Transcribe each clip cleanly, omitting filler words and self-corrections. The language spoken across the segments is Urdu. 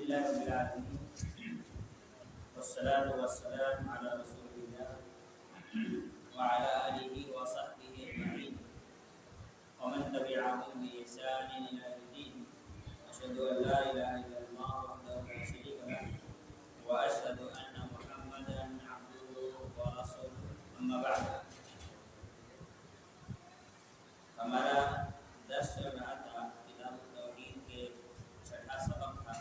لله رب العالمين والصلاة والسلام على رسول الله وعلى آله وصحبه أجمعين ومن تبعهم بإحسان إلى يوم الدين. أشهد أن لا إله إلا الله وحده لا شريك له وأشهد أن محمدا عبده ورسوله. أما بعد، ہمارا درس چل رہا تھا کتاب التوحید کے چھٹا سبق تھا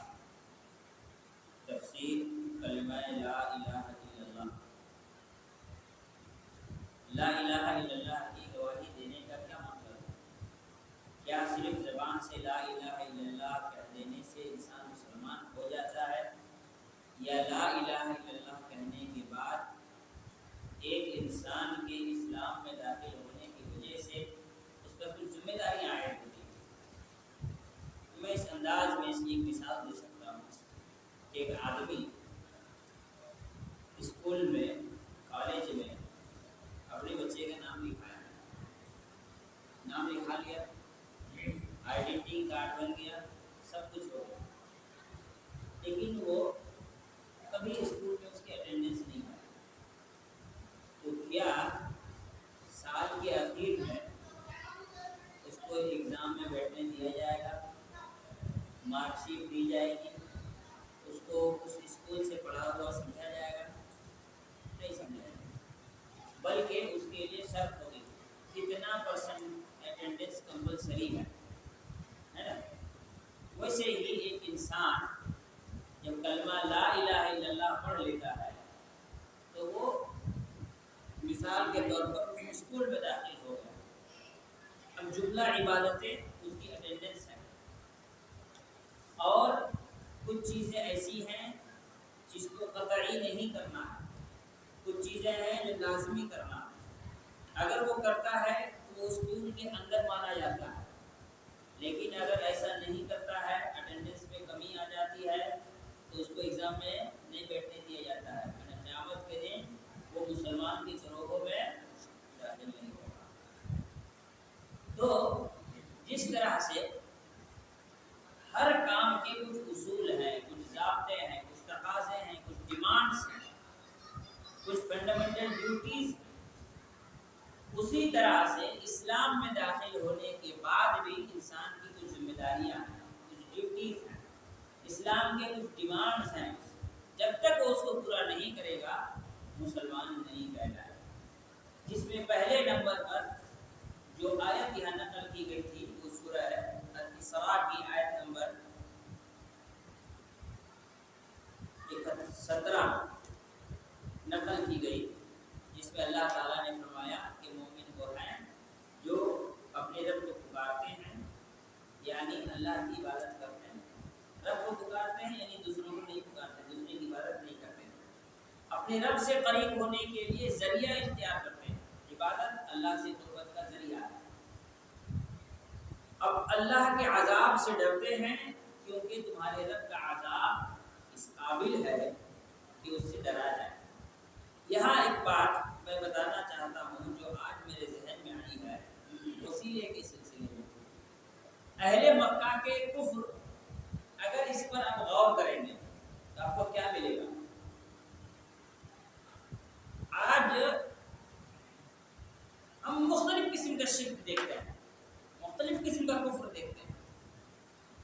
تفسیر کلمہ لا الہ الا اللہ. لا الہ الا اللہ کی گواہی دینے کا کیا مطلب ہے؟ کیا صرف زبان سے لا الہ الا اللہ کہہ دینے سے انسان مسلمان ہو جاتا ہے، یا لا الہ الا اللہ کہنے کے بعد ایک انسان کے اسلام میں داخل ہونے کی وجہ سے کچھ ذمہ داریاں عائد ہوتی ہیں؟ میں اس انداز میں اس کی ایک مثال دے سکتا ہوں کہ ایک آدمی اسکول میں کالج میں اپنے بچے کا نام لکھایا، نام لکھا لیا، آئیڈینٹی کارڈ بن گیا، سب کچھ ہو گیا، لیکن وہ کبھی اسکول میں اس کی اٹینڈنس نہیں آئی. تو کیا سال کے اخیر میں کو ایگزام میں بیٹھنے دیا جائے گا، مارک شیٹ دی جائے گی، اس کو اس اسکول سے پڑھا ہوا سمجھا جائے گا؟ نہیں سمجھا جائے گا، بلکہ اس کے لیے شرط ہوگی کتنا پرسنٹ اٹینڈنس کمپلسری ہے نا. ویسے ہی ایک انسان جب کلمہ لا الہ الا اللہ پڑھ لیتا ہے تو وہ مثال کے طور پر اسکول میں داخل ہو گیا. اب جملہ عبادتیں اس کی اٹینڈنس ہے، اور کچھ چیزیں ایسی ہیں جس کو قطعی نہیں کرنا ہے، کچھ چیزیں ہیں جو لازمی کرنا ہے. اگر وہ کرتا ہے تو وہ اسکول کے اندر مانا جاتا ہے، لیکن اگر ایسا نہیں کرتا ہے، اٹینڈنس میں کمی آ جاتی ہے تو اس کو ایگزام میں نہیں بیٹھنے دیا جاتا ہے. قیامت کے دن وہ مسلمان کی گروہوں میں داخل نہیں ہوگا. تو جس طرح سے ہر کام کے کچھ اصول ہیں، کچھ ضابطے ہیں، کچھ تقاضے ہیں، کچھ ڈیمانڈس ہیں، کچھ فنڈامنٹل ڈیوٹیز ہیں، اسی طرح سے اسلام میں داخل ہونے کے بعد بھی انسان کی کچھ ذمہ داریاں ہیں، کچھ ڈیوٹیز ہیں، اسلام کے کچھ ڈیمانڈس ہیں. جب تک وہ اس کو پورا نہیں کرے گا مسلمان نہیں کہلائے گا. جس میں پہلے نمبر پر جو آیت یہاں نقل کی گئی تھی وہ سورہ الاسراء کی آیت نمبر 17 نقل کی گئی، جس میں اللہ تعالیٰ نے فرمایا کہ مومن وہ ہیں جو اپنے رب کو پکارتے ہیں، یعنی اللہ کی عبادت کرتے ہیں. رب کو پکارتے ہیں یعنی دوسروں کو نہیں پکارتے، دوسرے کی عبادت نہیں کرتے، اپنے رب سے قریب ہونے کے لیے ذریعہ اختیار کرتے ہیں. عبادت اللہ سے قربت کا ذریعہ ہے. اب اللہ کے عذاب سے ڈرتے ہیں کیونکہ تمہارے رب کا عذاب اس قابل ہے کہ اس سے ڈرا جائے. یہاں ایک بات میں بتانا چاہتا ہوں جو آج میرے ذہن میں آئی ہے وسیلے کے سلسلے میں. اہل مکہ کے کفر، اگر اس پر آپ غور کریں گے تو آپ کو کیا ملے گا؟ آج ہم مختلف قسم کا شرک دیکھتے ہیں، مختلف قسم کا کفر دیکھتے ہیں،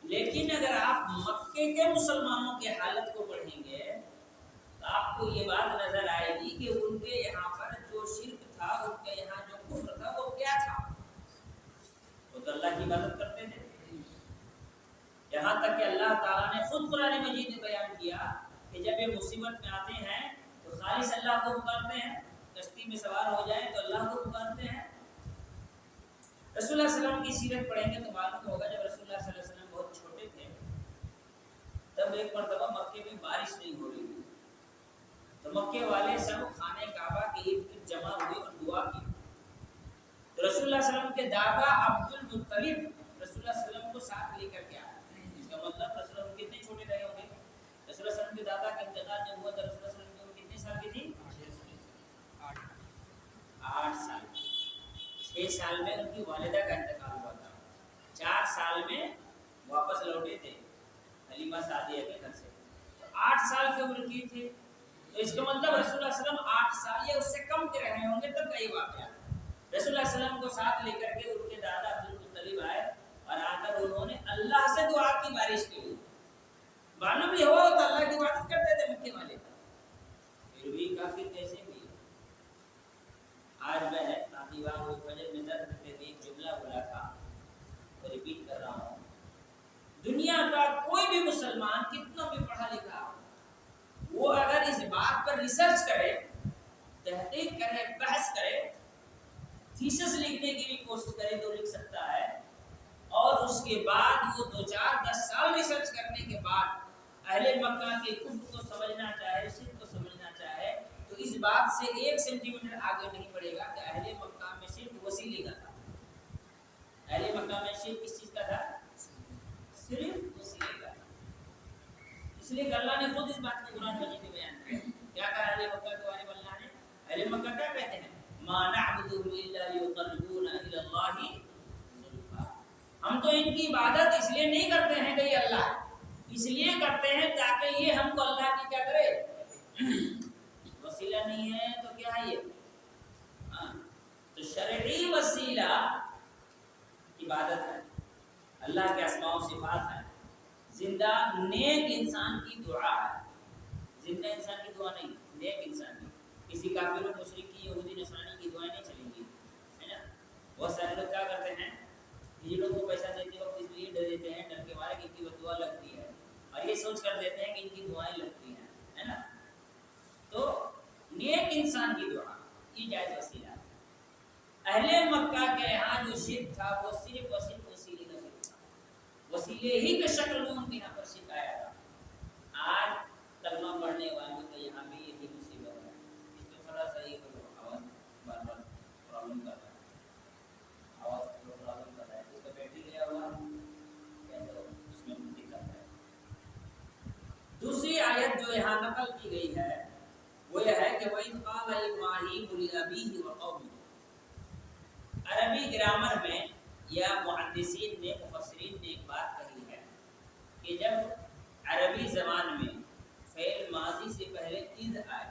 لیکن اگر آپ مکے کے مسلمانوں کے حالت کو پڑھیں گے تو آپ کو یہ بات نظر آئے گی کہ ان کے یہاں پر جو شرک تھا، ان کے یہاں جو کفر تھا وہ کیا تھا؟ وہ تو اللہ کی عبادت کرتے تھے. یہاں تک کہ اللہ تعالیٰ نے خود قرآن مجید میں بیان کیا کہ جب یہ مصیبت میں آتے ہیں تو خالص اللہ کو پکارتے ہیں، کشتی میں سوار ہو جائیں تو اللہ کو پکارتے ہیں. رسول اللہ صلی اللہ علیہ وسلم کی سیرت پڑھیں گے تو معلوم ہوگا جب رسول اللہ صلی اللہ علیہ وسلم بہت چھوٹے تھے تب ایک مرتبہ مکے میں بارش نہیں ہو رہی تھی، تو مکے والے سب خانہ کعبہ کے ارد گرد جمع ہوئے اور دعا کی. تو رسول اللہ صلی اللہ علیہ وسلم کے دادا عبد المطلب رسول اللہ صلی اللہ علیہ وسلم کو ساتھ لے کر کے آئے. اس کا مطلب رسول اللہ کتنے چھوٹے رہے ہوں گے؟ رسول اللہ صلی اللہ علیہ وسلم کے دادا کا انتقال جب ہوا تو رسول اللہ صلی اللہ علیہ وسلم کی عمر کتنے سال کی تھی؟ 8 سال. 6 سال میں ان کی والدہ کا انتقال ہوا تھا، 4 سال میں واپس لوٹے تھے حلیمہ سعدیہ کے گھر سے. 8 سال کی عمر کی تھی، تو اس کا مطلب رسول اللہ صلی اللہ علیہ وسلم 8 سال یا اس سے کم کے رہے ہوں گے تب کا یہ واقعہ۔ رسول اللہ صلی اللہ علیہ وسلم کو ساتھ لے کر کے ان کے دادا عبدالمطلب آئے اور آ کر انہوں نے اللہ سے دعا کی بارش کے لیے۔ معلوم بھی ہو تو اللہ کی عبادت کرتے تھے مکے والے، پھر بھی کافر کیسے بھی۔ آج میں کافی بار وہ فجر میں درد کرتے تھے، ایک جملہ بولا تھا، وہ ریپیٹ کر رہا ہوں، دنیا کا کوئی بھی مسلمان کتنا بھی پڑھا لکھا ہو، وہ اگر اس بات پر ریسرچ کرے، تحقیق کرے، بحث کرے، تھیسس لکھنے کی بھی کوشش کرے تو لکھ سکتا ہے، اور اس کے بعد وہ 2-4-10 سال ریسرچ کرنے کے بعد اہل مکہ کے کفر کو سمجھنا چاہے، شرک کو سمجھنا چاہے، تو اس بات سے 1 سینٹی میٹر آگے نہیں پڑے گا کہ اہل مکہ میں شرک وسیلے کا تھا۔ اہل مکہ میں شرک کس چیز کا تھا؟ صرف وسیلے کا تھا۔ اس لیے کہ اللہ نے خود اس بات کو قرآن مجید میں بیان کیا۔ کیا کہا اہل مکہ کے بارے میں اللہ نے؟ اہل مکہ کیا کہتے ہیں؟ ما نعبدهم الا ليقربونا الى الله زلفى، ہم تو ان کی عبادت اس لیے نہیں کرتے ہیں کہ یہ اللہ ہے، اس لیے کرتے ہیں تاکہ یہ ہم کو اللہ کی کیا کرے، وسیلہ نہیں ہے تو کیا ہے یہ؟ تو شرعی وسیلہ عبادت ہے، اللہ کے اسماء و صفات ہے، زندہ نیک انسان کی دعا ہے، زندہ انسان کی دعا نہیں، نیک انسان کی۔ کسی کافر و مشرک کی، یہودی نصرانی کی دعائیں نہیں چلیں گی، ہے نا؟ بہت سارے لوگ کیا کرتے ہیں، یہ لوگ کو پیسہ دیتے وقت اس لیے ڈر دیتے ہیں، ڈر کے مارے کہ ان کی دعا لگتی ہے، اور یہ سوچ کر دیتے ہیں کہ ان کی دعائیں لگتی ہیں، ہے نا؟ تو نیک انسان کی دعا یہ جائز وسیلہ ہے۔ اہل مکہ کے یہاں جو شرک تھا وہ صرف اور صرف وسیلے کا شرک تھا، وسیلے ہی کے شکل میں ان کے یہاں پر شرک آیا تھا۔ آج کلمہ پڑھنے والوں کے یہاں بھی یہی مصیبت ہے۔ اس میں تھوڑا سا یہ کرو، آواز بار بار پرابلم کر رہا ہے، آواز پرابلم کر رہا ہے، اس کا بیٹری گیا ہوا ہے تو اس میں دقت ہے۔ دوسری آیت جو یہاں نقل کی گئی ہے وہ یہ ہے کہ وَإِذْ قَالَ إِبْرَاهِيمُ لِأَبِيهِ وَقَوْمِهِ۔ عربی گرامر میں یا محدثین نے، مفسرین نے ایک بات کہی ہے کہ جب عربی زبان میں فعل ماضی سے پہلے اذ آئے،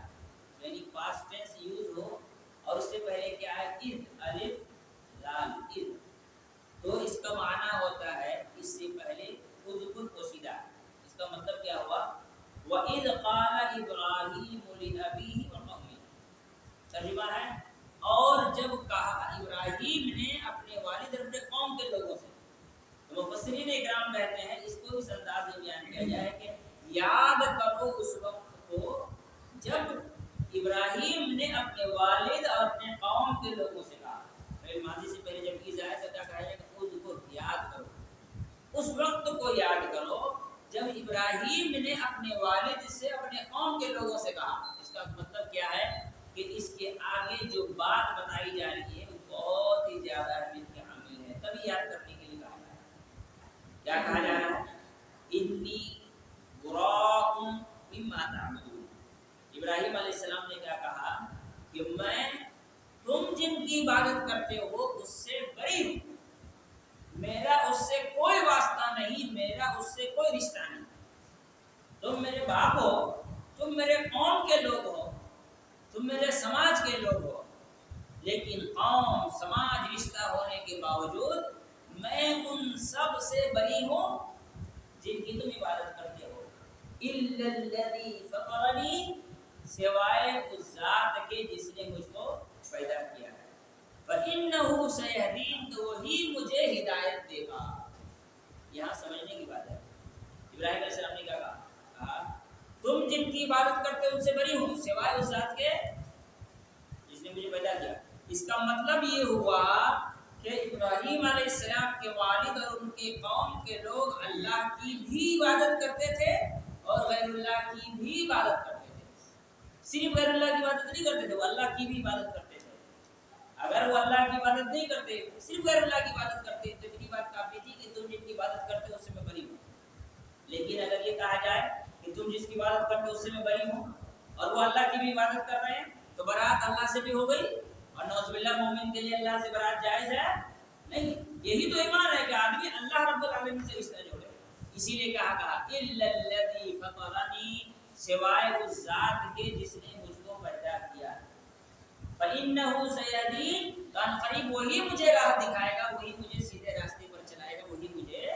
یعنی پاسٹ ٹینس یوز ہو اور اس سے پہلے کیا ہے، اذ، الف لام اذ، تو اس کا معنی ہوتا ہے اس سے پہلے اذکر پوشیدہ۔ اس کا مطلب کیا ہوا؟ وَإِذْ قَالَ إِبْرَاهِيمُ لِأَبِيهِ وَقَوْمِهِ، ترجمہ ہے اور جب کہا ابراہیم نے اپنے والد اور اپنے قوم کے لوگوں سے۔ تو مفسرین اکرام کہتے ہیں اس کو اس انداز میں بیان کیا جائے کہ یاد کرو اس وقت کو جب ابراہیم نے اپنے والد اور اپنے قوم کے لوگوں سے کہا۔ پھر ماضی سے پہلے جب چیز آئے تو کیا کہا جائے کہ خود کو یاد کرو، اس وقت کو یاد کرو جب ابراہیم نے اپنے والد سے اپنے قوم کے لوگوں سے کہا۔ اس کا مطلب کیا ہے کہ اس کے آگے جو بات بتائی جا رہی ہے وہ بہت ہی زیادہ اہمیت کے حامل ہے، تبھی یاد کرنے کے لیے کہا جا رہا ہے۔ کیا کہا جا رہا ہے؟ انی براء مما تعملون۔ ابراہیم علیہ السلام نے کیا کہا کہ میں تم جن کی عبادت کرتے ہو اس سے بری ہوں، میرا اس سے کوئی واسطہ نہیں، میرا اس سے کوئی رشتہ نہیں۔ تم میرے باپ ہو، تم میرے قوم کے لوگ ہو، تم میرے سماج کے لوگ ہو، لیکن قوم، سماج، رشتہ ہونے کے باوجود میں ان سب سے بری ہوں جن کی تم عبادت کرتے ہو، الا الذی فطرنی، سوائے اس ذات کے جس نے مجھ کو پیدا کیا ہے، فإنہ سیہدین، تو وہی مجھے ہدایت دے گا۔ یہاں سمجھنے کی بات ہے، ابراہیم علیہ السلام نے کیا کہا؟ تم جن کی عبادت کرتے ہو ان سے بری ہوں سوائے اس ذات کے جس نے مجھے پیدا کیا۔ اس کا مطلب یہ ہوا کہ ابراہیم علیہ السلام کے والد اور ان کے قوم کے لوگ اللہ کی بھی عبادت کرتے تھے اور غیر اللہ کی بھی عبادت کرتے تھے۔ صرف غیر اللہ کی عبادت نہیں کرتے تھے، وہ اللہ کی بھی عبادت کرتے تھے۔ اگر وہ اللہ کی عبادت نہیں کرتے، صرف غیر اللہ کی عبادت کرتے تو اتنی بات کافی تھی کہ تم جن کی عبادت کرتے ہو اس سے میں بری ہوں۔ لیکن اگر یہ کہا جائے کہ تم جس کی عبادت کرتے ہو اس سے میں بری ہوں اور وہ اللہ کی بھی عبادت کر رہے ہیں تو برات اللہ سے بھی ہو گئی، اور نعوذ باللہ مومن کے لیے اللہ سے برات جائز ہے نہیں۔ یہی تو ایمان ہے کہ آدمی اللہ رب العالمین سے رشتہ جوڑے۔ اسی لیے کہا الا الذی فطرنی سوائے اس ذات کے جس نے مجھ کو پیدا کیا. فَإِنَّهُ سَيَهْدِينِ، قریب وہی مجھے راہ دکھائے گا، وہی مجھے سیدھے راستے پر چلائے گا، وہی مجھے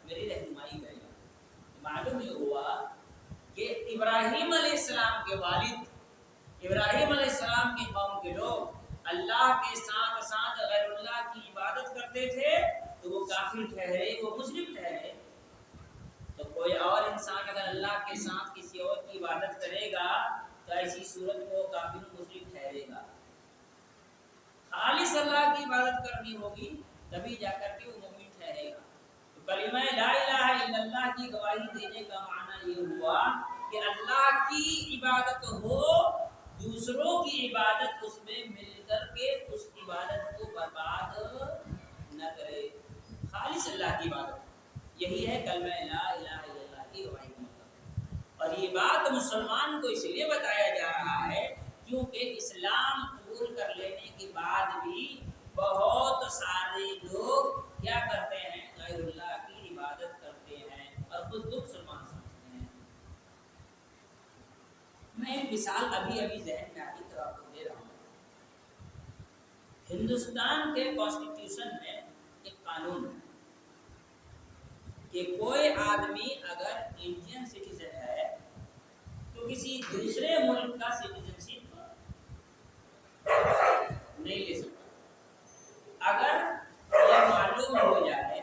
میری رہنمائی کرے گا. معلوم یہ ہوا کہ ابراہیم علیہ السلام کے والد، ابراہیم علیہ السلام کی قوم کے لوگ اللہ کے ساتھ ساتھ غیر اللہ کی عبادت کرتے تھے، تو وہ کافر ٹھہرے، وہ مشرک ٹھہرے. تو کوئی اور انسان اگر اللہ کے ساتھ کسی اور کی عبادت کرے گا تو ایسی صورت میں وہ کافر مشرک ٹھہرے گا. خالص اللہ کی عبادت کرنی ہوگی تبھی جا کر کے وہ مومن ٹھہرے گا. تو کلمہ لا الہ الا اللہ کی گواہی دینے کا معنی یہ ہوا کہ اللہ کی عبادت ہو، دوسروں کی عبادت اس میں مل کر کے اس عبادت کو برباد نہ کرے. خالص اللہ کی عبادت، یہی ہے کلمہ لا الہ الا اللہ کی گواہی کا مطلب. اور یہ بات مسلمان کو اس لیے بتایا جا رہا ہے کیونکہ اسلام قبول کر لینے کے بعد بھی بہت سارے لوگ کیا کرتے ہیں، غیر اللہ کی عبادت کرتے ہیں اور خود کو مسلمان سمجھتے ہیں. میں ایک مثال ابھی ذہن میں آئی تو آپ کو دے رہا ہوں. ہندوستان کے کانسٹیٹیوشن میں ایک قانون ہے کہ کوئی آدمی اگر انڈین سٹیزن ہے تو کسی دوسرے ملک کا سٹیزن شپ نہیں لے سکتا. اگر یہ معلوم ہو جائے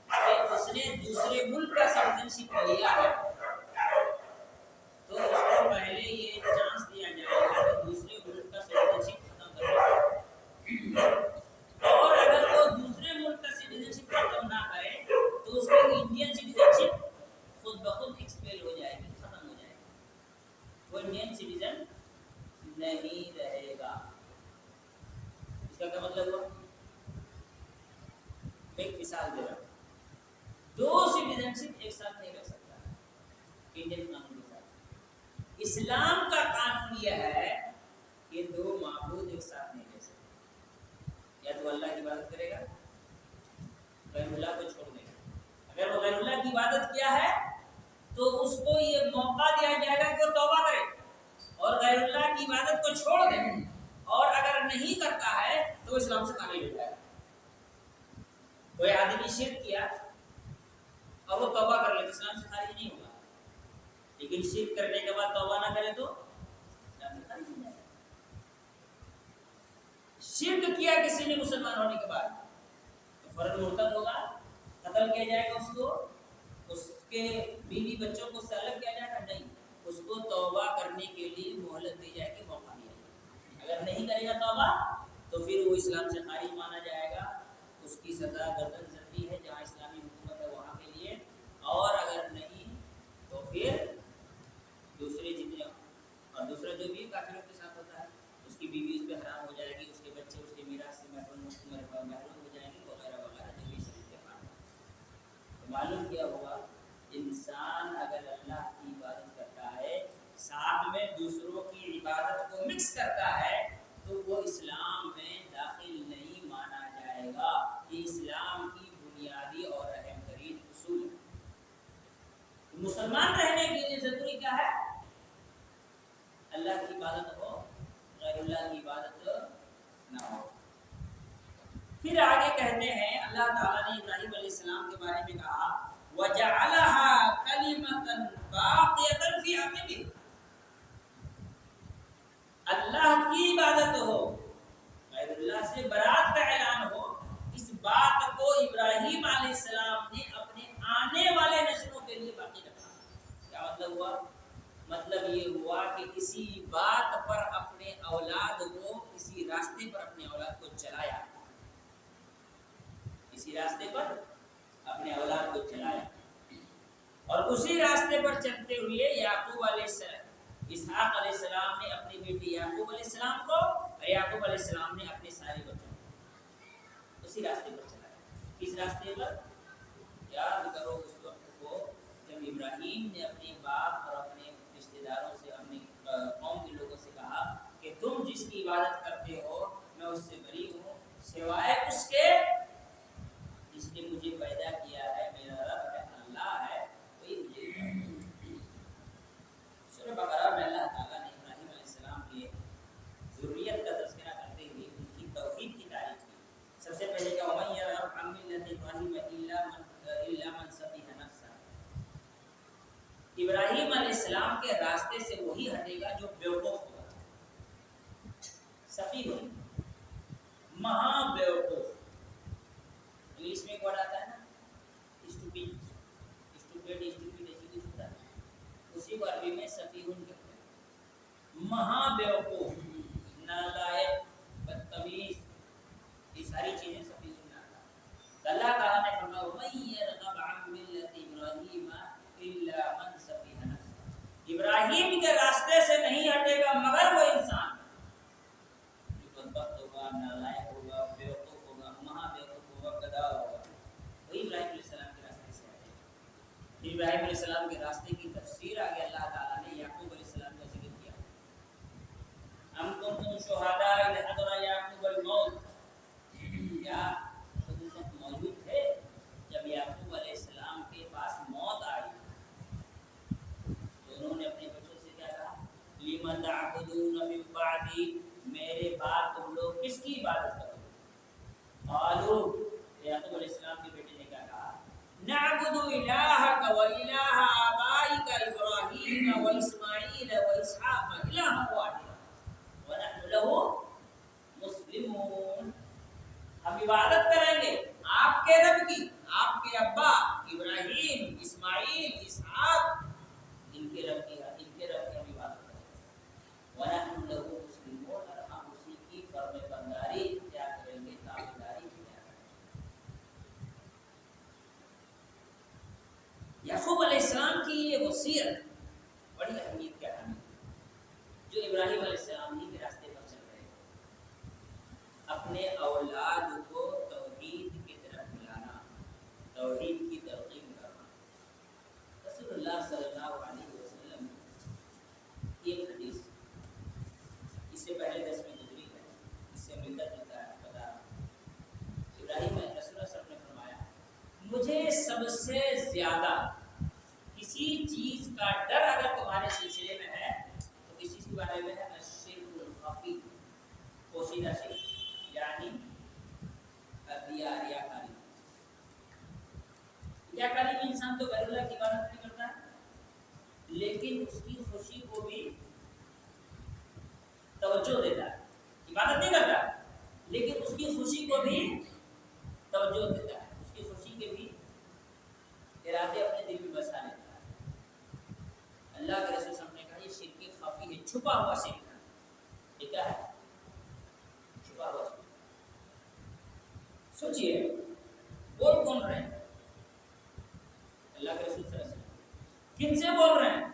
کہ اس نے دوسرے ملک کا سٹیزن شپ لیا ہے تو اس کو پہلے یہ چانس دیا جائے گا کہ دوسرے ملک کا سٹیزن شپ ختم کر لے. اور اگر وہ دوسرے ملک کا سٹیزن شپ ختم نہ کرے تو اس کی انڈین سٹیزن شپ خود بخود ایکسپیل ہو جائے گی، ختم ہو جائے گی، وہ انڈین سٹیزن نہیں رہے گا. اس کا کیا مطلب ہوا؟ ایک مثال دے رہا ہوں. دو سٹیزن شپ ایک ساتھ نہیں رہ سکتا انڈین قانون کے ساتھ. اسلام کا قانون یہ ہے کہ دو معبود ایک ساتھ نہیں رہ سکتے. یا تو اللہ کی عبادت کرے گا، غیر اللہ کو چھوڑ دے گا. اگر وہ غیر اللہ کی عبادت کیا ہے تو اس کو یہ موقع دیا جائے گا کہ وہ توبہ کرے اور غیر اللہ کی عبادت کو چھوڑ دے. اور اگر نہیں کرتا ہے تو اسلام سے خارج ہو جائے گا. کوئی آدمی شرک کیا اور وہ توبہ کر لے تو اسلام سے خارج نہیں ہوگا، لیکن شرک کرنے کے بعد توبہ نہ کرے تو اسلام سے خارج ہو جائے گا. شرک کیا کسی نے مسلمان ہونے کے بعد تو فوراً مرتد ہوگا، قتل کیا جائے گا اس کو، اس کے بیوی بچوں کو سے الگ کیا جائے گا؟ نہیں، اس کو توبہ کرنے کے لیے مہلت دی جائے گی، موقع دیا جائے گا. اگر نہیں کرے گا توبہ تو پھر وہ اسلام سے خارج مانا جائے گا. اس کی سزا گردن زندگی ہے جہاں اسلامی حکومت ہے وہاں کے لیے. اور اگر نہیں تو پھر دوسرے جتنے اور دوسرا جو بھی کافروں کے ساتھ ہوتا ہے اس کی بیوی اس پہ حرام ہو جائے گی، اس کے بچے اس کے میراث سے محروم ہو جائیں گے، وغیرہ وغیرہ جو بھی شریعت کے قانون. تو معلوم کیا ہوا، انسان اگر اللہ کی عبادت کرتا ہے ساتھ میں دوسروں کی عبادت کو مکس کرتا ہے تو وہ اسلام میں داخل نہیں مانا جائے گا. یہ اسلام کی بنیادی اور اہم ترین اصول ہے. مسلمان رہنے کے لیے ضروری کیا ہے؟ اللہ کی عبادت ہو، غیر اللہ کی عبادت نہ ہو. پھر آگے کہتے ہیں اللہ تعالیٰ نے ابراہیم علیہ السلام کے بارے میں کہا وَجَعَلَهَا كَلِمَةً بَاقِيَةً فِي عَقِبِهِ. اللہ کی عبادت ہو، غیر اللہ سے برات کا اعلان ہو، اس بات کو ابراہیم علیہ السلام نے اپنے آنے والے نسلوں کے لیے باقی رکھا. کیا مطلب ہوا؟ مطلب یہ ہوا کہ کسی بات پر اپنے اولاد کو، کسی راستے پر اپنے اولاد کو چلایا، کسی راستے پر اپنے اولاد کو چلایا. اور اسی راستے پر چلتے ہوئے یعقوب علیہ السلام، اسحاق علیہ السلام نے اپنے بیٹے یعقوب علیہ السلام کو اور یعقوب علیہ السلام نے اپنے سارے بچوں کو اسی راستے پر چلایا. کس راستے پر؟ یاد کرو اس وقت کو جب ابراہیم نے اپنے باپ اور اپنے رشتہ داروں سے، اپنے قوم کے لوگوں سے کہا کہ تم جس کی عبادت کرتے ہو میں اس سے بری ہوں سوائے اس کے جس نے مجھے پیدا کیا ہے. میرا رب ہے، اللہ ہے، وہی مجھے. سورہ ابراہیم علیہ السلام کے راستے سے وہی ہٹے گا جو بیوقوف ہوگا، سفیہ ہوگا، مہا بیوقوف۔ انگلش میں ایک ورڈ آتا ہے نا اسٹوپڈ، اسٹوپڈ اسٹوپڈ ایسی کچھ ہوتا ہے، اسی کو عربی میں سفیہ کہتے ہیں، مہا بیوقوف، نالائق، بدتمیز، یہ ساری چیزیں سفیہ اللہ تعالیٰ نے فرمایا وَمَن يَرْغَبْ عَن مِّلَّةِ إِبْرَاهِيمَ إِلَّا مَن سَفِهَ نَفْسَهُ، ابراہیم کے راستے سے نہیں ہٹے گا مگر وہ انسان جو بدبخت ہوگا، نالائق ہوگا، بیوقوف ہوگا، مہا بیوقوف ہوگا، گدھا ہوگا، وہی ابراہیم علیہ السلام کے راستے سے ہٹے گا۔ ابراہیم علیہ السلام کے راستے کی تفسیر آگے اللہ تعالیٰ نے یعقوب علیہ السلام کا ذکر کیا، أَمْ كُنتُمْ شُهَدَاءَ إِذْ حَضَرَ يَعْقُوبَ الْمَوْتُ، کیا موجود تھے جب یعقوب علیہ السلام کے پاس موت آئی تو انہوں نے اپنے بچوں سے کیا کہا، لِمَ تَعْبُدُونَ مِن بَعْدِي، میرے بعد تم لوگ کس کی عبادت کرو؟ قالوا، یعقوب علیہ السلام کے بیٹے نے کیا کہا، نَعْبُدُ إِلَٰهَكَ وَإِلَٰهَ آبَائِكَ إِبْرَاهِيمَ وَإِسْمَاعِيلَ وَإِسْحَاقَ إِلَٰهًا وَاحِدًا وَنَحْنُ لَهُ مُسْلِمُونَ، ہم عبادت کریں گے آپ کے رب کی، آپ کے ابا ابراہیم، اسماعیل، اسحاق، ان کے رب کی ہم عبادت کریں گے، وَنَحْنُ لَهُ مُسْلِمُونَ، اور ہم اسی کی فرم برداری اختیار کریں گے، تابعداری اختیار کریں گے۔ یعقوب علیہ السلام کی یہ وصیت بڑی اہمیت کے حامل ہے، جو ابراہیم علیہ السلام ہی کے راستے پر چل رہے ہیں، اپنے اولاد کو توحید کی طرف بلانا، توحید کی تلقین کرنا۔ رسول اللہ صلی اللہ علیہ وسلم کی ایک حدیث اس سے پہلے 10 میں گزری ہے، اس سے ملتا جلتا ہے، بتا ابراہیم رسول اللہ صلی اللہ علیہ وسلم نے فرمایا مجھے سب سے زیادہ کسی چیز کا ڈر اگر تمہارے سلسلے میں ہے تو کس چیز کے بارے میں ہے، الشرک الخفی، پوشیدہ شرک، یعنی ریاکاری میں انسان تو غیر اللہ کی عبادت نہیں کرتا ہے لیکن اس کی خوشی کو بھی توجہ دیتا ہے، عبادت نہیں کرتا لیکن اس کی خوشی کو بھی توجہ دیتا ہے، اس کی خوشی کے بھی ارادے اپنے دل میں بسا لیتا ہے۔ اللہ کے رسول صلی اللہ علیہ وسلم نے کہا یہ شرک خفی ہے، چھپا ہوا شرک ہے۔ یہ کیا ہے؟ چھپا ہوا شرک۔ سوچئے بول کون رہے ہیں؟ اللہ کے رسول صلی اللہ علیہ وسلم کن سے بول رہے ہیں؟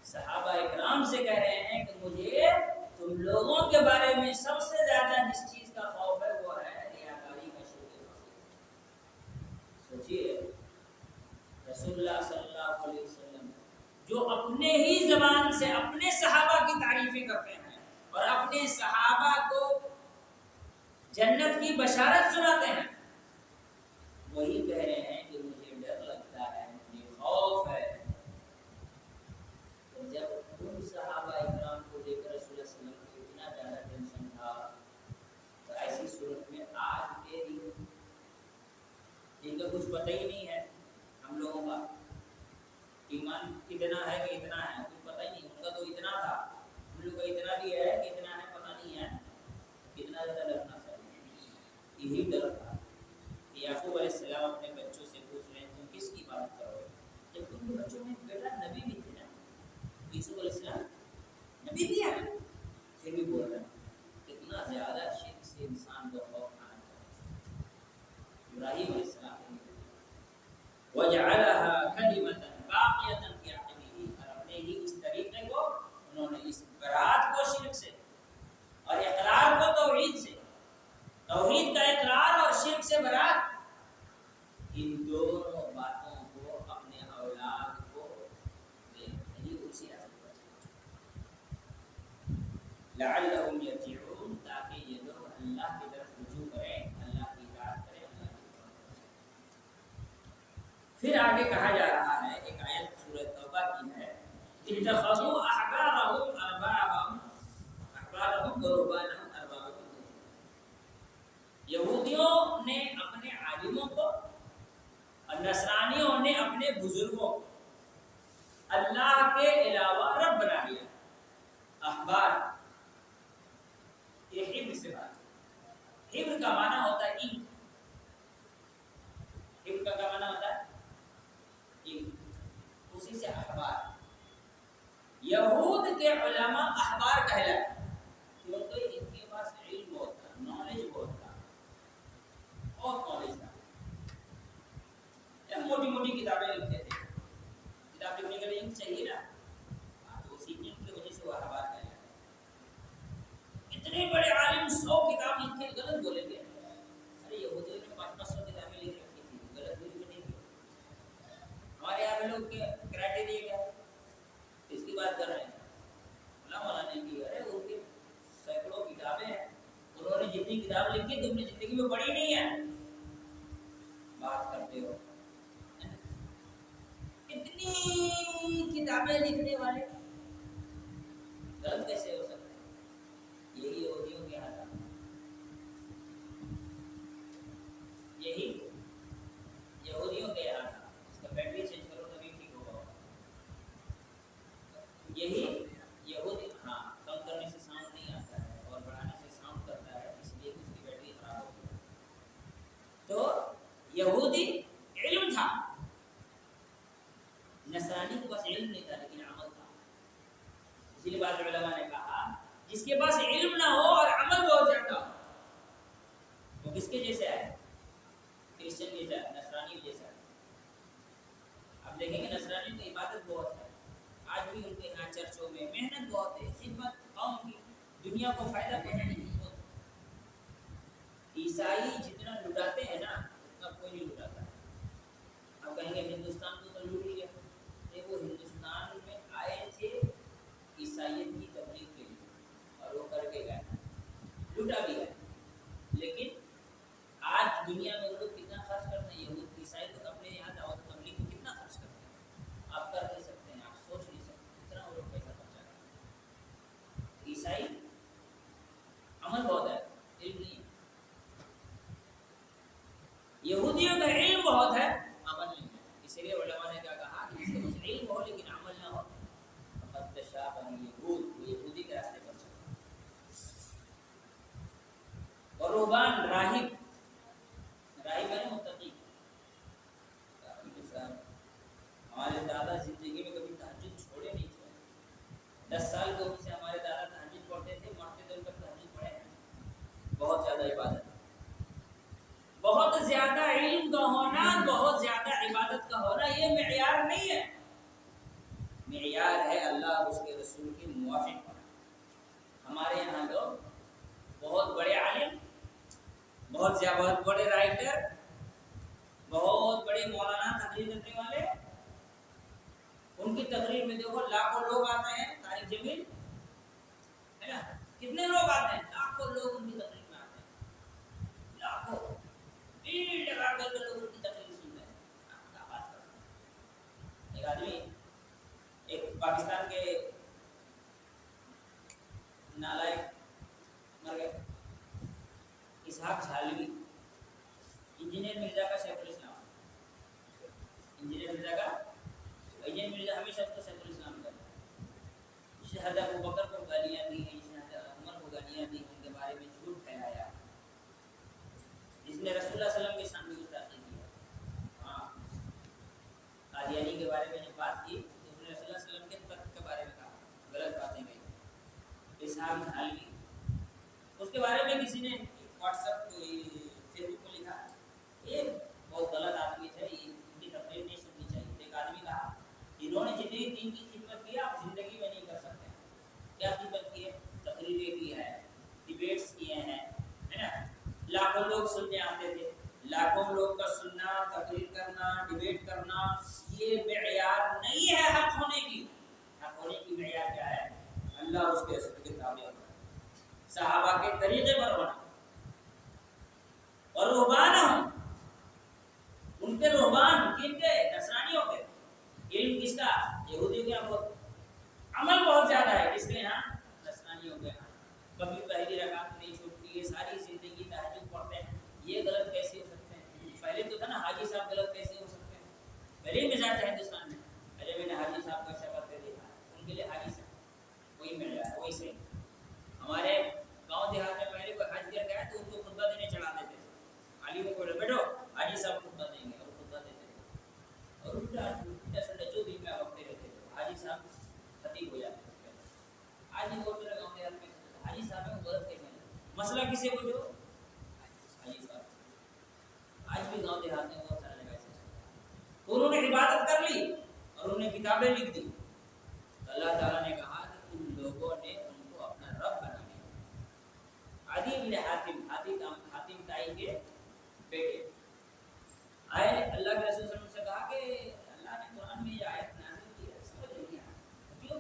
صحابہ اکرام سے کہہ رہے ہیں کہ مجھے تم لوگوں کے بارے میں سب سے زیادہ جس چیز کا خوف ہے وہ ہے ریاکاری کا شرک خفی۔ سوچئے رسول اللہ صلی اللہ علیہ وسلم جو اپنے ہی زبان سے اپنے صحابہ کی تعریفیں کرتے ہیں اور اپنے صحابہ کو جنت کی بشارت سناتے ہیں، وہی کہہ رہے ہیں کہ مجھے ڈر لگتا ہے، مجھے خوف ہے۔ تو جب ان صحابہ اکرام کو لے کر رسول اللہ صلی اللہ علیہ وسلم کو اتنا زیادہ ٹینشن تھا تو ایسی صورت میں آج کے دن جن کا کچھ پتہ ہی نہیں ہے، ہم لوگوں کا ایمان کتنا ہے کہ اتنا ہے کچھ پتہ ہی نہیں، ان کا تو اتنا تھا، ہم لوگ کا اتنا بھی ہے کہ اتنا ہے پتہ نہیں ہے، کتنا زیادہ ڈرنا چاہیے۔ یہی ڈر تھا کہ یعقوب علیہ السلام اپنے بچوں سے پوچھ رہے ہیں تم کس کی عبادت کرو گے، جب ان کے بچوں میں بیٹا نبی بھی تھے نا، یوسف علیہ السلام نبی بھی ہے، پھر بھی بول رہے ہیں کتنا زیادہ شرک سے انسان کو خوف کھانا چاہیے۔ ابراہیم علیہ السلام نے وَجَعَلَهَا كَلِمَةً بَاقِيَةً فِي عَقِبِهِ، اور اپنے ہی اس طریقے کو انہوں نے اس برات کو شرک سے اور اقرار کو توحید سے، توحید کا اقرار اور شرک سے برات، ان دونوں باتوں کو اپنے اولاد کو نہیں اسی راستے پر لعلہم یرجعون، تاکہ یہ لوگ اللہ کی طرف رجوع کریں، اللہ کی اطاعت کریں، اللہ کی طرف۔ پھر آگے کہا جا رہا ہے، ایک آیت سورہ توبہ کی ہے، اتخذوا احبارهم ورهبانهم اربابا، یہودیوں نے اپنے عالموں کو نصرانیوں نے اپنے بزرگوں اللہ کے علاوہ رب بنا لیا. احبار یہ حبر سے بات. حبر کا معنی ہوتا ہے اینٹ. حبر کا کیا معنی ہوتا ہے؟ اینٹ. اسی سے احبار. یہود کے علماء احبار کہلاتے کیونکہ ان کے پاس علم بہت تھا, نالج بہت تھا, بہت نالج تھا. موٹی موٹی کتابیں لکھتے تھے. کتاب لکھنے کے لیے انک چاہیے نا, تو اسی انک کی وجہ سے وہ احبار کہلاتے. اتنے بڑے عالم 100 کتاب لکھے, غلط بولیں گے. ارے یہودیوں نے 500 کتابیں لکھ رکھی تھی, غلط بولی بھی نہیں تھی. ہمارے یہاں پہ لوگ کرائٹیریا کیا اس کی بات کر رہے ہیں, علماء نے کی. ارے ان کے سینکڑوں کتابیں ہیں, انہوں نے جتنی کتاب لکھی تم نے زندگی میں پڑھی نہیں ہے. بات کرتے ہو اتنی کتابیں لکھنے والے غلط کیسے ہو سکتے ہیں؟ یہی یہودیوں کے حالات, یہی یہودیوں کے حالات. اس کا بیٹری چینج کرو تبھی ٹھیک ہوگا. یہی یہودی, ہاں کم کرنے سے ساؤنڈ نہیں آتا ہے اور بڑھانے سے ساؤنڈ کرتا ہے, اس لیے اس کی بیٹری خراب ہو گئی. تو یہودی علم تھا, نصرانی کے پاس علم نہیں تھا لیکن عمل تھا. اسی لیے بعض علماء نے کہا جس کے پاس علم نہ ہو اور عمل بہت زیادہ ہو وہ کس کے جیسے ہے؟ کرسچن جیسا ہے, نصرانی جیسا ہے. آپ دیکھیں گے نصرانی کی عبادت بہت ہے, آج بھی ان کے یہاں چرچوں میں محنت بہت ہے, خدمت قوم کی, دنیا کو فائدہ پہنچانے کی بہت. عیسائی جتنا لٹاتے ہیں نا اتنا کوئی نہیں لٹاتا. آپ کہیں گے ہندوستان کو تو لوٹ لیا. وہ ہندوستان میں آئے تھے عیسائیت کی تبلیغ کے لیے اور وہ کر کے گئے, لوٹا بھی ہے. لیکن آج دنیا میں وہ لوگ کتنا خرچ کرتے ہیں, یہود عیسائی تو اپنے یہاں دعوت تبلیغ میں کتنا خرچ کرتے ہیں, آپ کر نہیں سکتے ہیں, آپ سوچ نہیں سکتے اتنا وہ لوگ پیسہ خرچ کرتے ہیں. عیسائی عمل بہت ہے, علم نہیں ہے. یہودیوں کا علم بہت ہے, عمل نہیں ہے. اسی لیے علماء نے کیا کہا کہ جس کے پاس علم ہو لیکن عمل نہ ہو فقد تشابہ الیہود, وہ یہودی کے راستے پر چلا. اور رہبان, راہب, راہب ہے متقی. ہمارے دادا زندگی میں کبھی تہجد چھوڑے نہیں تھے. 10 سال کی عمر سے ہمارے دادا تہجد پڑھتے تھے, مرتے دن تک تہجد پڑھے. بہت زیادہ عبادت, بہت زیادہ علم کا ہونا, بہت زیادہ عبادت کا ہونا یہ معیار نہیں ہے. معیار ہے اللہ اور اس کے رسول کے موافق ہونا. ہمارے یہاں لوگ بہت بڑے عالم, بہت بڑے رائٹر, بہت بڑے مولانا تقریر کرنے والے, ان کی تقریر میں دیکھو لاکھوں لوگ آتے ہیں. طارق جمیل ہے نا, کتنے لوگ آتے ہیں, لاکھوں لوگ ان کی تقریر میں آتے ہیں. لاکھوں بھیڑ لگا کر کے لوگ ان کی تقریر سنتے ہیں. کیا بات کرتے ہیں. ایک آدمی, ایک پاکستان کے نالائق مر گئے, اسحاق جھالوی, انجینئر مرزا کا شیخ الاسلام. انجینئر مرزا کا, انجینئر مرزا ہمیشہ اس کو شیخ الاسلام کرتا ہے. شہزادہ ابوبکر کو گالیاں دی ہیں, شہزادہ عمر کو گالیاں دی, ان کے بارے میں جھوٹ پھیلایا, جس نے رسول اللہ صلی اللہ علیہ وسلم کے سامنے گستاخی کی ہے. ہاں, قادیانی کے بارے میں جب بات کی تو اس نے رسول اللہ صلی اللہ علیہ وسلم کے ترک کے بارے میں کہا, غلط باتیں کہی. اسحاق جھالوی, اس کے بارے میں کسی نے واٹس ایپ فیس بک پہ لکھا, یہ بہت غلط آدمی ہے, ان کی تقریر نہیں سننی چاہیے. ایک آدمی کہا انہوں نے جتنی دین کی خدمت کی آپ زندگی میں نہیں کر سکتے. کیا خدمت کی ہے؟ تقریریں کی ہے, ڈیبیٹس کیے ہیں, ہے نا. لاکھوں لوگ سننے آتے تھے, لاکھوں لوگ کا سننا, تقریر کرنا, ڈیبیٹ کرنا یہ معیار نہیں ہے حق ہونے کی. حق ہونے کی معیار کیا ہے؟ اللہ اس کے رسول کے تابع ہونا, صحابہ کے طریقے پر ہونا. اور رہبان ہوں, ان کے رہبان کن کے؟ نصرانیوں کے. علم کس کا؟ یہودیوں کے یہاں بہت, عمل بہت زیادہ ہے. کس کے یہاں؟ نصرانیوں کے یہاں. کبھی پہلی رکعت نہیں چھوٹتی ہے, ساری زندگی تہجد پڑھتے ہیں. یہ غلط کیسے ہو سکتے ہیں؟ پہلے تو تھا نا حاجی صاحب غلط کیسے ہو سکتے ہیں. میرے مزاج ہے ہندوستان میں، ارے میں نے حاجی صاحب کا شکل پہ دیکھا، ان کے لیے حاجی صاحب وہی مل رہا ہے، وہی صحیح۔ ہمارے گاؤں دیہات میں پہلے کوئی حج کر گیا تو ان کو خطبہ دینے چڑھا دیتے تھے، عالم کو بیٹھو حاجی صاحب خطبہ دیں گے، اور خطبہ دیتے تھے، اور الٹا سلٹا جو بھی میں وقت رہتے تھے حاجی صاحب خطیب ہو جاتے تھے۔ آج بھی بہت سارے گاؤں دیہات میں حاجی صاحب میں غلط کیسے ہیں، مسئلہ کسے کو جو حاجی صاحب، آج بھی گاؤں دیہات میں بہت سارے جگہ سے انہوں نے عبادت کر لی اور انہوں نے کتابیں لکھ دی، اللہ تعالیٰ نے کہا کہ ان لوگوں نے ان کو اپنا رب بنا لیا۔ عدی بن حاتم تائی کے بیٹے آئے، اللہ کے رسول صلی اللہ علیہ وسلم سے کہا کہ اللہ نے قرآن میں یہ آیت نازل کی ہے، سمجھ نہیں آیا کیوں؟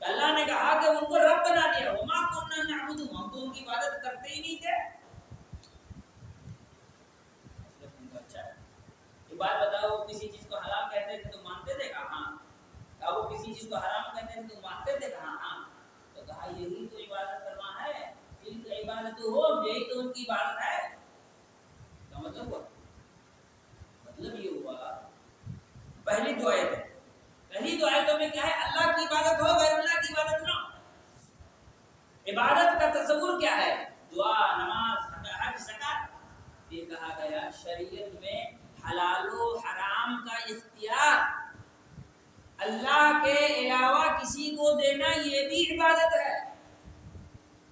اللہ نے کہا کہ ان کو رب بنا دیا، وما كنا نعبدهم، ہم تو ان کی عبادت کرتے ہی نہیں تھے۔ اچھا یہ بات بتاؤ، وہ کسی چیز کو حلال کہتے تھے تو مانتے تھے؟ کہا ہاں۔ کہا وہ کسی چیز کو حرام کہتے تھے تو مانتے تھے؟ کہا ہاں۔ تو کہا یہی تو عبادت کرنا ہے، ان کی عبادت ہو، یہی تو ان کی عبادت ہے۔ کیا مطلب ہوا؟ مطلب یہ ہوا پہلی دو آیت ہے، پہلی دو آیتوں میں کیا ہے؟ اللہ کی عبادت ہو، غیر اللہ کی عبادت نہ۔ عبادت کا تصور کیا ہے؟ دعا، نماز، حج، زکات۔ یہ کہا گیا شریعت میں حلال و حرام کا اختیار اللہ کے علاوہ کسی کو دینا یہ بھی عبادت ہے۔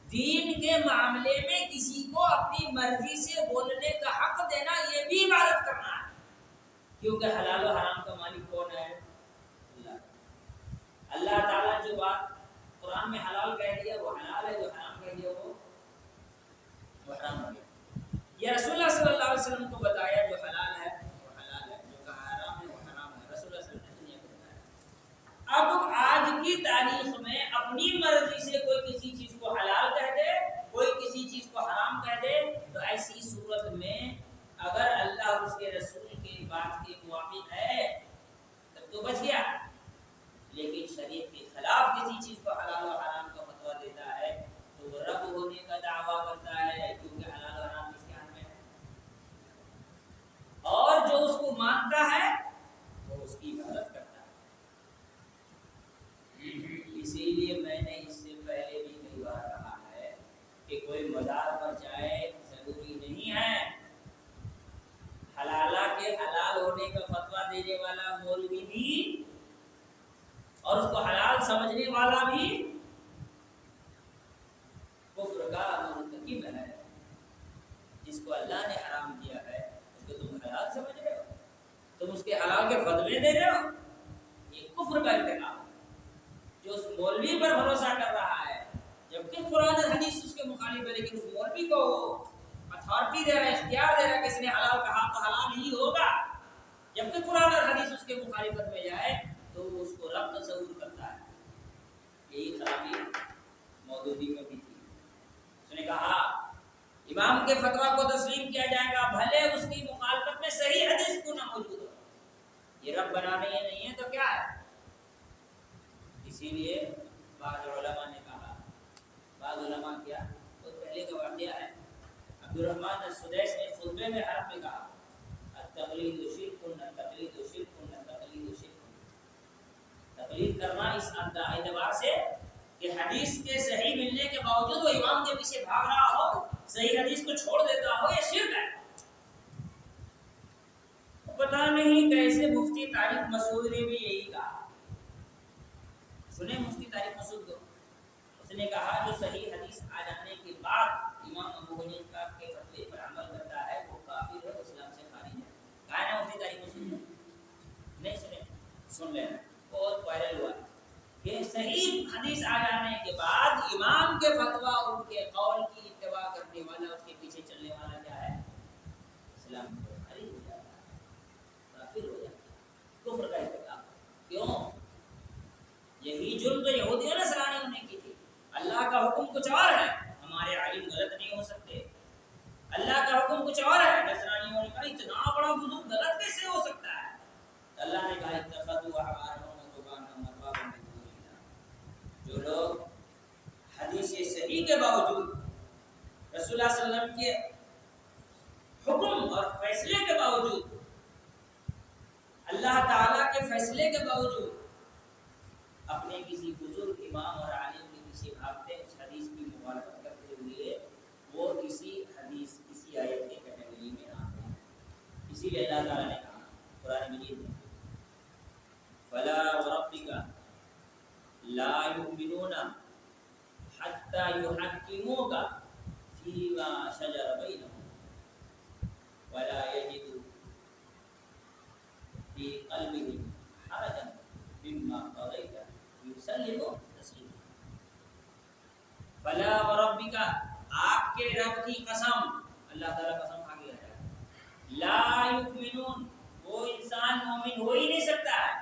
دین کے معاملے میں کسی کو اپنی مرضی سے بولنے کا حق دینا یہ بھی عبادت کرنا ہے، کیونکہ حلال و حرام کا مالک کون ہے؟ اللہ۔ اللہ تعالیٰ جو بات قرآن میں حلال کہہ دیا وہ حلال ہے، جو حرام کہہ دیا وہ حرام ہو گیا۔ یہ رسول اللہ صلی اللہ علیہ وسلم کو بتایا، جو حلال ہے وہ حلال ہے، جو کہا حرام ہے وہ حرام ہے، رسول اللہ صلی اللہ علیہ وسلم نے بتایا۔ اب آج کی تاریخ میں اپنی مرضی سے کوئی کسی چیز کو حلال کہہ دے، کوئی کسی چیز کو حرام کہہ دے، تو ایسی صورت میں اگر اللہ اور اس کے رسول کی بات کے موافق ہے تب تو بچ گیا، لیکن شریعت کے خلاف کسی چیز کو حلال و حرام کا فتویٰ دیتا ہے تو وہ رب ہونے کا دعویٰ کرتا ہے، کیونکہ حلال و حرام اس کے ہاتھ میں ہے، اور جو اس کو مانتا ہے وہ اس کی عبادت کرتا ہے۔ اسی لیے میں نے اس سے پہلے بھی کئی بار کہا ہے کہ کوئی مزار پر جائے ضروری نہیں ہے حلالہ کے حلال ہونے کا فتویٰ دینے والا مولوی بھی اور اس کو حلال سمجھنے والا بھی کفر کا مرتکب ہے۔ جس کو اللہ نے حرام کیا ہے اس کو تم حلال سمجھ رہے ہو، تم اس کے حلال کے فتوے دے رہے ہو، یہ کفر کا ارتکاب ہے۔ جو اس مولوی پر بھروسہ کر رہا ہے جبکہ قرآن اور حدیث اس کے مخالف ہے، لیکن اس مولوی کو اتھارٹی دے رہا ہے، اختیار دے رہا ہے کہ اس نے حلال کہا تو حلال ہی ہوگا، جبکہ قرآن اور حدیث اس کے مخالفت میں جائے تو اس کو رب تصور کرتا ہے۔ یہی خرابی مودودی میں بھی تھی۔ اس نے کہا امام کے فتویٰ کو تسلیم کیا جائے گا بھلے اس کی مخالفت میں صحیح حدیث کو نہ موجود ہو، یہ رب بنانے یہ نہیں ہے تو کیا ہے؟ اسی لیے بعض علماء نے کہا، بعض علماء کیا تو پہلے کا واقعہ ہے، عبد الرحمن السدیس نے خطبے میں حرف میں کہا التقلید شرک، التقلید شرک، التقلید شرک۔ تقلید کرنا اس اعتبار سے کہ حدیث کے صحیح ملنے کے باوجود وہ امام کے پیچھے بھاگ رہا ہو، صحیح حدیث کو چھوڑ دیتا ہو، یہ شرک ہے۔ پتہ نہیں کیسے مفتی طارق مسعود نے بھی یہی کہا، سنیں مفتی طارق مسعود کو، اس نے کہا جو صحیح حدیث آ جانے کے بعد امام ابو حنیفہ کے فتوے پر عمل کرتا ہے وہ کافر ہے، اسلام سے خارج ہے۔ کہا ہے نا مفتی طارق مسعود نے؟ نہیں سنے؟ سن لینا، بہت وائرل ہوا کہ صحیح حدیث آ جانے کے بعد امام کے فتویٰ اور ان کے قول کی اتباع کرنے والا، اس کے پیچھے چلنے والا کیا ہے؟ اسلام سے خارج ہو جاتا ہے، کافر ہو جاتا ہے، کفر کا ارتکاب۔ کیوں؟ یہی جرم تو یہودی اور نصرانیوں نے کی تھی۔ اللہ کا حکم کچھ اور ہے، ہمارے عالم غلط نہیں ہو سکتے، اللہ کا حکم کچھ اور ہے، نصرانیوں نے کہا اتنا بڑا بزرگ غلط کیسے ہو سکتا ہے؟ اللہ نے کہا اتخذوا احبارهم ورهبانهم اربابا من دون اللہ۔ جو لوگ حدیث صحیح کے باوجود اللہ تعالیٰ کے فیصلے کے باوجود اپنے کسی بزرگ امام اور عالم کے پیچھے بھاگتے اس حدیث کی مخالفت کرتے ہوئے وہ کسی حدیث کسی آیت کی کیٹیگری میں آتے ہیں. اسی لیے اللہ تعالیٰ نے کہا قرآن مجید میں فلا وربک لا یؤمنون حتی یحکموک فیما شجر بینہم ولا یجدوا فی قلبہم حرجا مما قضیت ویسلموا تسلیما. فلا وربک آپ کے رب کی قسم, اللہ تعالیٰ قسم کھا کے کہتا ہے لا یؤمنون وہ انسان مومن ہو ہی نہیں سکتا ہے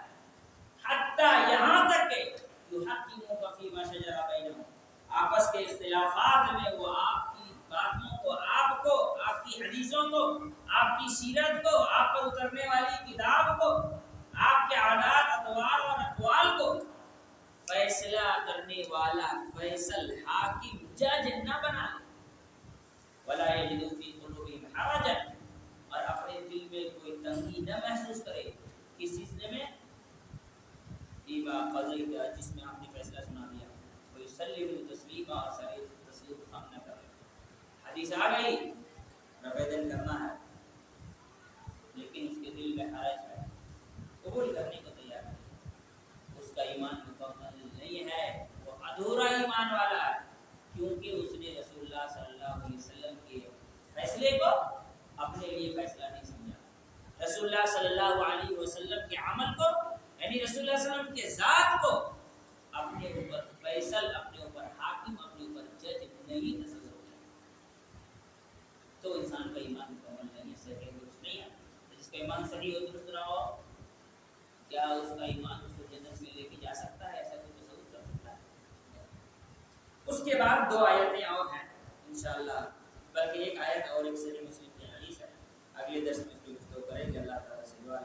حتی یہاں تک کہ یحکموک فیما شجر بینہم آپس کے اختلافات میں وہ آپ کی باتوں کو, آپ کو, آپ کی حدیثوں کو, آپ کی سیرت کو, آپ پر اترنے والی کتاب کو, آپ کے عادات اطوار اور اقوال کو فیصلہ کرنے والا فیصل حاکم جج نہ بنا لے. ولا یجدوا فی قلوبہم حرجا اور اپنے دل میں کوئی تنگی نہ محسوس کرے کس سلسلے میں فیما قضیت جس میں آپ نے فیصلہ سنا دیا ویسلموا تسلیما اور سارے تسلیم خام نہ کرے. حدیث آ گئی رفع دل کرنا ہے لیکن اس کے دل میں حرج ہے, قبول کرنے کو تیار ہے, اس کا ایمان مکمل نہیں ہے, وہ ادھورا ایمان والا ہے کیونکہ اس نے رسول اللہ صلی اللہ علیہ وسلم کے فیصلے کو اپنے لیے فیصلہ نہیں سمجھا, رسول اللہ صلی اللہ علیہ وسلم کے عمل کو یعنی رسول اللہ صلی اللہ علیہ وسلم کے ذات کو اپنے اوپر فیصل, اپنے اوپر حاکم, اپنے اوپر جج نہیں تصور کیا تو انسان کا ایمان مکمل نہیں ہے, صحیح درست نہیں ہے. جس کا ایمان صحیح ہو درست رہا ہو کیا اس کا ایمان اس کو جنت میں لے کے جا سکتا ہے؟ ایسا کوئی تصور کر سکتا ہے؟ اس کے بعد دو آیتیں اور ہیں انشاءاللہ, بلکہ ایک آیت اور ایک صحیح مسلم کی حدیث ہے. اگلے درس میں اس کو کریں گے. اللہ تعالیٰ سے دعا